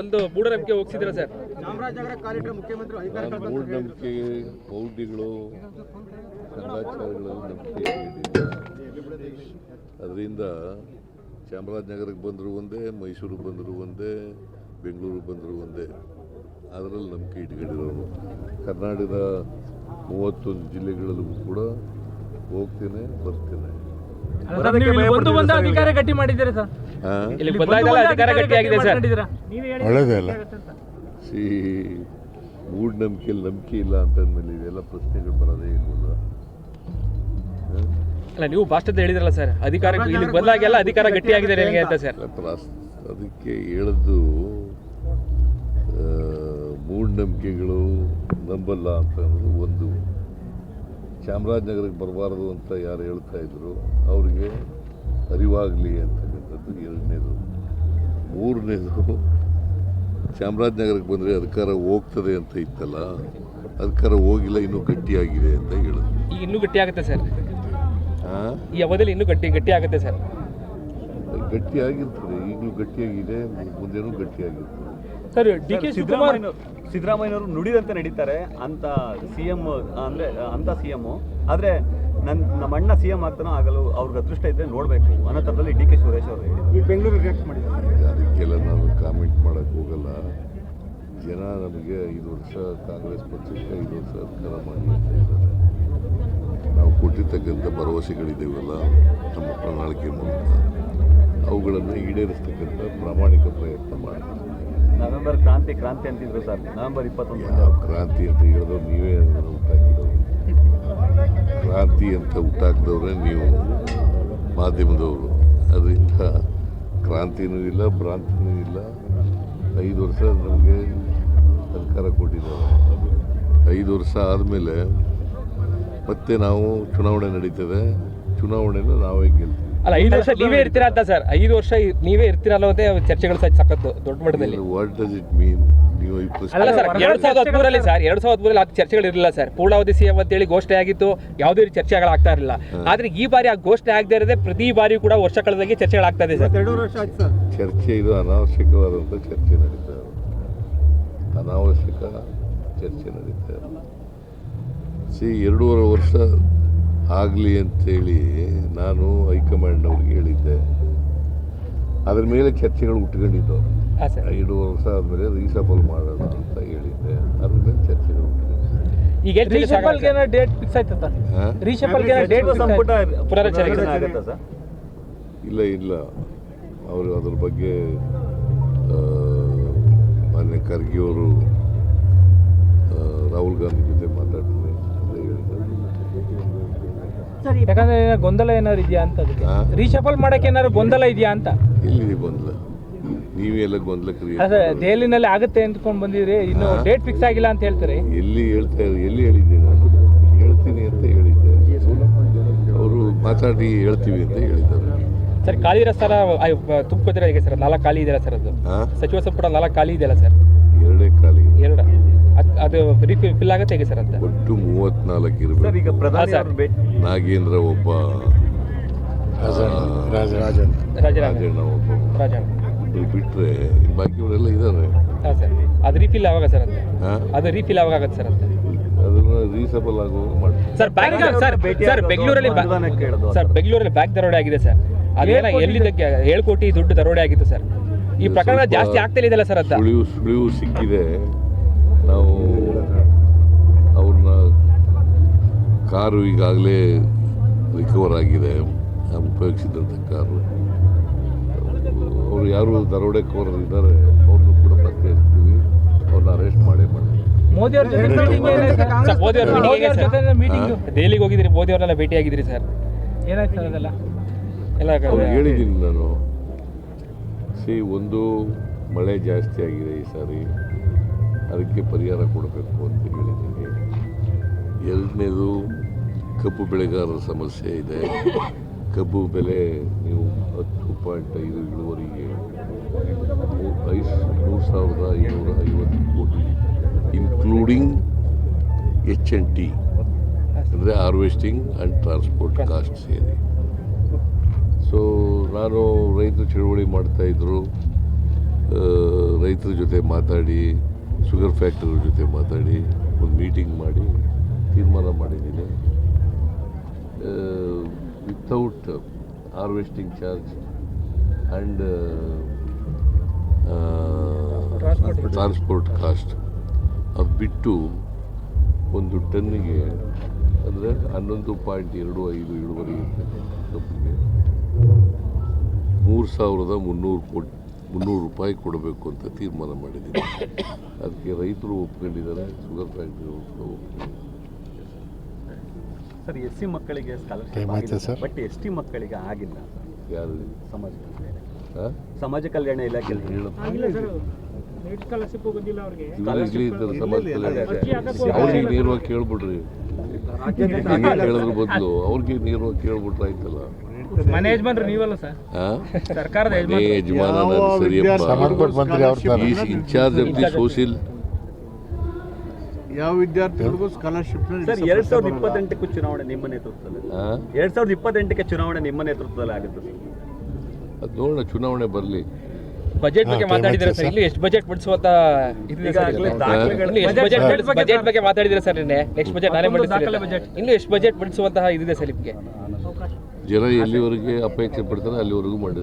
ಒಂದು ಮೂಢನಂಬಿಕೆ ಹೋಗ್ಸಿದ್ರ ಸರ್. ಚಾಮರಾಜನಗರ ಕಾಲಿಟ್ಟರೆ ಮುಖ್ಯಮಂತ್ರಿ ಅಧಿಕಾರ ಮೂಢನಂಬಿಕೆ ಮೌಢ್ಯಗಳು ಸಂಘಾಚಾರಗಳಲ್ಲಿ ನಂಬಿಕೆ ಇಟ್ಟಿಲ್ಲ. ಅದರಿಂದ ಚಾಮರಾಜನಗರಕ್ಕೆ ಬಂದರೂ ಒಂದೇ, ಮೈಸೂರಿಗೆ ಬಂದರೂ ಒಂದೇ, ಬೆಂಗಳೂರಿಗೆ ಬಂದರೂ ಒಂದೇ, ಅದರಲ್ಲಿ ನಂಬಿಕೆ ಇಟ್ಕೊಂಡಿರೋರು. ಕರ್ನಾಟಕದ 31 ಜಿಲ್ಲೆಗಳಲ್ಲೂ ಕೂಡ ಹೋಗ್ತೇನೆ ಬರ್ತೇನೆ. ಅಧಿಕಾರ ಗಟ್ಟಿ ಮಾಡಿದ್ದೀರಾ ಸರ್? ಅಧಿಕಾರ ಗಟ್ಟಿ ಆಗಿದೆ ಸರ್. ಒಳ್ಳೆಯದೇ ಅಲ್ಲ. ಮೂಢನಂಬಿಕೆಯಲ್ಲಿ ನಂಬಿಕೆ ಇಲ್ಲ ಅಂತಂದ್ಮೇಲೆ ಇವೆಲ್ಲ ಪ್ರಶ್ನೆಗಳು ಬರೋದೇ ಇಲ್ವಲ್ಲ. ಅಲ್ಲ, ನೀವು ಭಾಷಣದಲ್ಲಿ ಹೇಳಿದ್ರಲ್ಲ ಸರ್, ಅಧಿಕಾರ ಇಲ್ಲಿ ಬದಲಾಗೆಲ್ಲ ಅಧಿಕಾರ ಗಟ್ಟಿ ಆಗಿದೆ ಅಂತ ಸರ್. ಅದಕ್ಕೆ ಹೇಳದ್ದು ಮೂಢನಂಬಿಕೆಗಳು ನಂಬಲ್ಲ ಅಂತ ಅನ್ನೋದು ಒಂದು. ಚಾಮರಾಜನಗರಕ್ಕೆ ಬರಬಾರ್ದು ಅಂತ ಯಾರು ಹೇಳ್ತಾ ಇದ್ರು ಅವರಿಗೆ ಅರಿವಾಗಲಿ ಅಂತಕ್ಕಂಥದ್ದು ಎರಡನೇದು. ಮೂರನೇದು, ಚಾಮರಾಜನಗರಕ್ಕೆ ಬಂದರೆ ಅಧಿಕಾರ ಹೋಗ್ತದೆ ಅಂತ ಇತ್ತಲ್ಲ, ಅಧಿಕಾರ ಹೋಗಿಲ್ಲ, ಇನ್ನೂ ಗಟ್ಟಿಯಾಗಿದೆ ಅಂತ ಹೇಳೋದು. ಈಗ ಇನ್ನೂ ಗಟ್ಟಿ ಆಗುತ್ತೆ ಸರ್. ಈ ಅವಧಿಯಲ್ಲಿ ಇನ್ನೂ ಗಟ್ಟಿ ಆಗುತ್ತೆ ಸರ್. ಗಟ್ಟಿಯಾಗಿರ್ತದೆ, ಈಗಲೂ ಗಟ್ಟಿಯಾಗಿದೆ, ಮುಂದೆನೂ ಗಟ್ಟಿಯಾಗಿರ್ತದೆ ಸರ್. ಡಿ.ಕೆ. ಸಿದ್ದರಾಮಯ್ಯನವರು ನುಡಿದಂತೆ ನಡೀತಾರೆ ಅಂತ ಸಿಎಂ ಅಂದರೆ ಅಂತ ಸಿಎಂ. ಆದರೆ ನಮ್ಮ ಅಣ್ಣ ಸಿಎಂ ಆಗ್ತಾನೋ ಆಗಲು ಅವ್ರಿಗೆ ಅದೃಷ್ಟ ಇದ್ದರೆ ನೋಡಬೇಕು ಅನ್ನೋ ಥರದಲ್ಲಿ ಡಿ.ಕೆ. ಸುರೇಶ್ ಅವರು ಈ ಬೆಂಗಳೂರಿಗೆ ರಿಯಾಕ್ಟ್ ಮಾಡಿದ್ದಾರೆ. ಅದಕ್ಕೆಲ್ಲ ನಾನು ಕಾಮೆಂಟ್ ಮಾಡೋಕ್ಕೆ ಹೋಗಲ್ಲ. ಜನ ನಮಗೆ 5 ವರ್ಷ ಕಾಂಗ್ರೆಸ್ ಪಕ್ಷಕ್ಕೆ 5 ವರ್ಷ ಅಧಿಕಾರ ಮಾಡಿ ಅಂತ ಇದ್ದಾರೆ. ನಾವು ಕೊಟ್ಟಿರ್ತಕ್ಕಂಥ ಭರವಸೆಗಳಿದ್ದೇವಲ್ಲ ನಮ್ಮ ಪ್ರಣಾಳಿಕೆ ಮೂಲಕ, ಅವುಗಳನ್ನು ಈಡೇರಿಸ್ತಕ್ಕಂಥ ಪ್ರಾಮಾಣಿಕ ಪ್ರಯತ್ನ ಮಾಡ್ತೀವಿ. ನವೆಂಬರ್ ಕ್ರಾಂತಿ ಅಂತಿದ್ರು ಸರ್. ನವೆಂಬರ್ 21 ಕ್ರಾಂತಿ ಅಂತ ಹೇಳಿದವ್ರು ನೀವೇ ಹುಟ್ಟಾಕಿದವರು. ಕ್ರಾಂತಿ ಅಂತ ಹುಟ್ಟಾಕಿದವ್ರೆ ನೀವು, ಮಾಧ್ಯಮದವರು. ಅದರಿಂದ ಕ್ರಾಂತಿನೂ ಇಲ್ಲ, ಭ್ರಾಂತಿನೂ ಇಲ್ಲ. 5 ವರ್ಷ ನಮಗೆ ಅಧಿಕಾರ ಕೊಟ್ಟಿದ್ದಾರೆ. 5 ವರ್ಷ ಆದಮೇಲೆ ಮತ್ತೆ ನಾವು ಚುನಾವಣೆ ನಡೀತದೆ. ಚುನಾವಣೆನ ನಾವೇ ಗೆಲ್ತೀವಿ. ಅಲ್ಲ, 5 ವರ್ಷ ನೀವೇ ಇರ್ತೀರಾ ಅಂತ ಸರ್. 5 ವರ್ಷ ನೀವೇ ಇರ್ತೀರಲ್ಲ, ಚರ್ಚೆಗಳು ಸಖತ್ತು ದೊಡ್ಡ ಮಟ್ಟದಲ್ಲಿ. What does it mean? ನೀವು ಅಲ್ಲ ಸರ್, 2013 ಸರ್, 2013 ಅದು ಚರ್ಚೆಗಳು ಇರಲಿಲ್ಲ ಸರ್. ಪೂರ್ಣಾವಧಿ ಸಿಎಂ ಅಂತೇಳಿ ಘೋಷಣೆ ಆಗಿತ್ತು, ಯಾವುದೇ ರೀತಿ ಚರ್ಚೆಗಳಾಗ್ತಾ ಇರಲಿಲ್ಲ. ಆದ್ರೆ ಈ ಬಾರಿ ಆ ಘೋಷಣೆ ಆಗದೆ ಇರದೆ ಪ್ರತಿ ಬಾರಿ ಕೂಡ ವರ್ಷ ಕಳೆದಾಗೆ ಚರ್ಚೆಗಳಾಗ್ತಾ ಇದೆ ಸರ್. 2 ವರ್ಷ ಆಯ್ತು ಸರ್. ಚರ್ಚೆ ಇದು ಅನಾವಶ್ಯಕವಾದಂಥ ಚರ್ಚೆ ನಡೀತಾ ಇದೆ. ಅನಾವಶ್ಯಕ ಚರ್ಚೆ ನಡೀತಾ ಇದೆ. 2.5 ವರ್ಷ ಆಗಲಿ ಅಂತೇಳಿ ನಾನು ಹೈಕಮಾಂಡ್ನವ್ರಿಗೆ ಹೇಳಿದ್ದೆ. ಅದ್ರ ಮೇಲೆ ಚರ್ಚೆಗಳು ಹುಟ್ಕೊಂಡಿದ್ದು. 2 ವರ್ಷ ಆದಮೇಲೆ ರೀಸಫಲ್ ಮಾಡೋಣ ಅಂತ ಹೇಳಿದ್ದೆ. ಅದ್ರ ಮೇಲೆ ಚರ್ಚೆಗಳು ಹುಟ್ಕೊಂಡಿದ್ದು. ಈಗ ಡೇಟ್ ಫಿಕ್ಸ್ ಆಯ್ತಾ ಸರ್? ಇಲ್ಲ, ಅವರು ಅದ್ರ ಬಗ್ಗೆ ಮಾನ್ಯ ಖರ್ಗೆ ಅವರು ರಾಹುಲ್ ಗಾಂಧಿ ಜೊತೆ ಮಾತಾಡ್ತೀನಿ ಅಂತ ಹೇಳಿದ್ದಾರೆ. ಯಾಕಂದ್ರೆ ಗೊಂದಲ ಏನಾದ್ರು ಇದೆಯಾ ಅಂತ, ರೀಶಫಲ್ ಮಾಡಕ್ಕೆ ಏನಾದ್ರು ಗೊಂದಲ ಇದೆಯಾ ಅಂತ. ಎಲ್ಲಿದೆ ಗೊಂದಲ? ನೀವೆಲ್ಲ ಗೊಂದಲ ದೆಹಲಿನಲ್ಲಿ ಆಗುತ್ತೆ ಅಂದ್ಕೊಂಡು ಬಂದಿದ್ರಿ, ಇನ್ನು ಡೇಟ್ ಫಿಕ್ಸ್ ಆಗಿಲ್ಲ ಅಂತ ಹೇಳ್ತಾರೆ. ಎಲ್ಲಿ ಹೇಳಿದ್ದೆ ನಾನು? ಹೇಳ್ತೀನಿ ಅಂತ ಹೇಳಿದ್ದೆ. ಅವರು ಮಾತಾಡಿ ಹೇಳ್ತೀವಿ ಅಂತ ಹೇಳಿದ್ದಾರೆ. ಸರ್, ಖಾಲಿ ಇರೋ ಸರ್ ತುಂಬಿದ್ರೆ ಹೇಗೆ ಸರ್? 4 ಖಾಲಿ ಇದೆಯಲ್ಲ ಸರ್, ಅದು ಸಚಿವ ಸಂಪುಟ 4 ಖಾಲಿ ಇದೆಯಲ್ಲ ಸರ್? 2 ಖಾಲಿ. 2 ಅದು ಫಿಲ್ ಆಗುತ್ತೆ ಹೇಗೆ ಸರ್ ಅಂತ? ಒಟ್ಟು 34 ಇರಬೇಕು. ನಾಗೇಂದ್ರ ಒಬ್ಬ, ರಾಜಣ್ಣ ಒಬ್ಬ ಬಿಟ್ರೆ ಬಾಕಿಯವರೆಲ್ಲ ಇದ್ದಾರೆ. ಹಾಂ ಸರ್, ಅದು ರೀಫಿಲ್ ಯಾವಾಗ ಸರ್ ಅಂತ? ಅದು ರೀಫಿಲ್ ಯಾವಾಗ ಆಗುತ್ತೆ ಸರ್ ಅಂತ? ಅದನ್ನ ರೀಸಬಲ್ ಆಗುವಾಗ ಮಾಡ್ತೀವಿ ಸರ್. ಬೆಂಗಳೂರಲ್ಲಿ ಬ್ಯಾಂಕ್ ದರೋಡೆ ಆಗಿದೆ ಸರ್. ಅದೇನ ಎಲ್ಲಿದ್ದಕ್ಕೆ 7 ಕೋಟಿ ದುಡ್ಡು ದರೋಡೆ ಆಗಿತ್ತು ಸರ್. ಈ ಪ್ರಕರಣ ಜಾಸ್ತಿ ಆಗ್ತಾ ಇದೆಯಲ್ಲ ಸರ್ ಅಂತ. ಸುಳಿವು ಸಿಕ್ಕಿದೆ. ನಾವು ಅವ್ರನ್ನ ಕಾರು ಈಗಾಗಲೇ ರಿಕವರ್ ಆಗಿದೆ, ಉಪಯೋಗಿಸಿದಂಥ ಕಾರು. ಅವರು ಯಾರು ದರೋಡೆಕೋರರು ಇದ್ದಾರೆ ಅವ್ರನ್ನೂ ಕೂಡ ಪತ್ತೆ ಹಚ್ತೀವಿ, ಅವ್ರನ್ನ ಅರೆಸ್ಟ್ ಮಾಡೇ ಮಾಡ್ತೀವಿ. ದೆಹಲಿಗೆ ಹೋಗಿದ್ರಿ, ಮೋದಿ ಅವರೆಲ್ಲ ಭೇಟಿ ಆಗಿದ್ರಿ ಸರ್, ಏನಾಯ್ತು ಸರ್ ಅದೆಲ್ಲ? ಹೇಳಿದ್ದೀನಿ ನಾನು. ಒಂದು ಮಳೆ ಜಾಸ್ತಿ ಆಗಿದೆ ಈ ಸಾರಿ, ಅದಕ್ಕೆ ಪರಿಹಾರ ಕೊಡಬೇಕು ಅಂತ ಹೇಳಿದ್ದೀನಿ. 2ನೇದು, ಕಬ್ಬು ಬೆಳೆಗಾರರ ಸಮಸ್ಯೆ ಇದೆ. ಕಬ್ಬು ಬೆಲೆ ನೀವು 10.5 ಇಳುವರಿಗೆ 3,550 ಕೋಟಿ ಇನ್ಕ್ಲೂಡಿಂಗ್ H&T ಅಂದರೆ ಹಾರ್ವೆಸ್ಟಿಂಗ್ ಆ್ಯಂಡ್ ಟ್ರಾನ್ಸ್ಪೋರ್ಟ್ ಕಾಸ್ಟ್ ಸೇರಿ. ಸೊ ನಾನು ರೈತರು ಚಳುವಳಿ ಮಾಡ್ತಾಯಿದ್ರು, ರೈತರ ಜೊತೆ ಮಾತಾಡಿ, ಶುಗರ್ ಫ್ಯಾಕ್ಟ್ರಿ ಜೊತೆ ಮಾತಾಡಿ ಒಂದು ಮೀಟಿಂಗ್ ಮಾಡಿ ತೀರ್ಮಾನ ಮಾಡಿದ್ದೀನಿ. Without harvesting charge and transport cost ಅದು ಬಿಟ್ಟು ಒಂದು ಟನ್ನಿಗೆ ಅಂದರೆ 11.25 ಇಳುವರಿ ಕಬ್ಬಿಗೆ 3,300 ರೂಪಾಯಿ ಕೊಡಬೇಕು ಅಂತ ತೀರ್ಮಾನ ಮಾಡಿದ್ದೀನಿ. ಅದಕ್ಕೆ ರೈತರು ಒಪ್ಕೊಂಡಿದ್ದಾರೆ, ಶುಗರ್ ಫ್ಯಾಕ್ಟ್ರಿ ಒಪ್ಕೊಂಡಿದ್ದಾರೆ. ಸರ್ ಎಸ್ ಸಿ ಮಕ್ಕಳಿಗೆ ಸ್ಕಾಲರ್ಶಿಪ್ ಬಟ್ ಎಸ್ ಟಿ ಮಕ್ಕಳಿಗೆ ಆಗಿಲ್ಲ ಯಾರು ಸಮಾಜ ಕಲ್ಯಾಣ ಹಾಂ ಸಮಾಜ ಕಲ್ಯಾಣ ಇಲಾಖೆಯಲ್ಲಿ ಸಮಾಜ ಕಲ್ಯಾಣ ಅವ್ರಿಗೆ ನೇರವಾಗಿ ಕೇಳ್ಬಿಡ್ರಿ, ಹಂಗೆ ಕೇಳೋದ್ರ ಬದಲು ಅವ್ರಿಗೆ ನೇರವಾಗಿ ಕೇಳ್ಬಿಟ್ರೆ ಆಯ್ತಲ್ಲ. ಮ್ಯಾನೇಜ್ಮೆಂಟ್ ನೀವಲ್ಲ ಸರ್, ಸರ್ಕಾರದ ಯಜಮಾನ ನಾನು ಸರಿಯಪ್ಪ, ಇನ್ಚಾರ್ಜ್ ಆಫ್ ದಿ ಸೋಷಿಯಲ್. ಯಾವ ವಿದ್ಯಾರ್ಥಿಗಳಿಗೂ ಸ್ಕಾಲರ್ಶಿಪ್ ಸರ್ 2028ಕ್ಕೂ ಚುನಾವಣೆ ನಿಮ್ಮ ನೇತೃತ್ವದಲ್ಲಿ 2028ಕ್ಕೆ ಚುನಾವಣೆ ನಿಮ್ಮ ನೇತೃತ್ವದಲ್ಲಿ ಆಗುತ್ತೆ ಸರ್. ಅದು ನೋಡೋಣ, ಚುನಾವಣೆ ಬರಲಿ. ಬಜೆಟ್ ಬಗ್ಗೆ ಮಾತಾಡಿದ್ರೆ ಸರ್, ಇಲ್ಲಿ ಎಷ್ಟು ಬಜೆಟ್ ಬಿಡಿಸುವಂತ ಬಜೆಟ್ ಬಗ್ಗೆ ಮಾತಾಡಿದ್ರೆ ಸರ್ ನಿನ್ನೆ. ನೆಕ್ಸ್ಟ್ ಬಜೆಟ್ ನಾನೇ ಮಂಡಿಸ್ತೀನಿ. ಇನ್ನು ಎಷ್ಟು ಬಜೆಟ್ ಬಿಡಿಸುವಂತಹ ಇದಿದೆ ಸರ್ ನಿಮಗೆ? ಜನ ಎಲ್ಲಿವರೆಗೆ ಅಪೇಕ್ಷೆ ಪಡ್ತಾರೆ ಅಲ್ಲಿವರೆಗೂ ಮಂಡಿಸ್ತಾರೆ.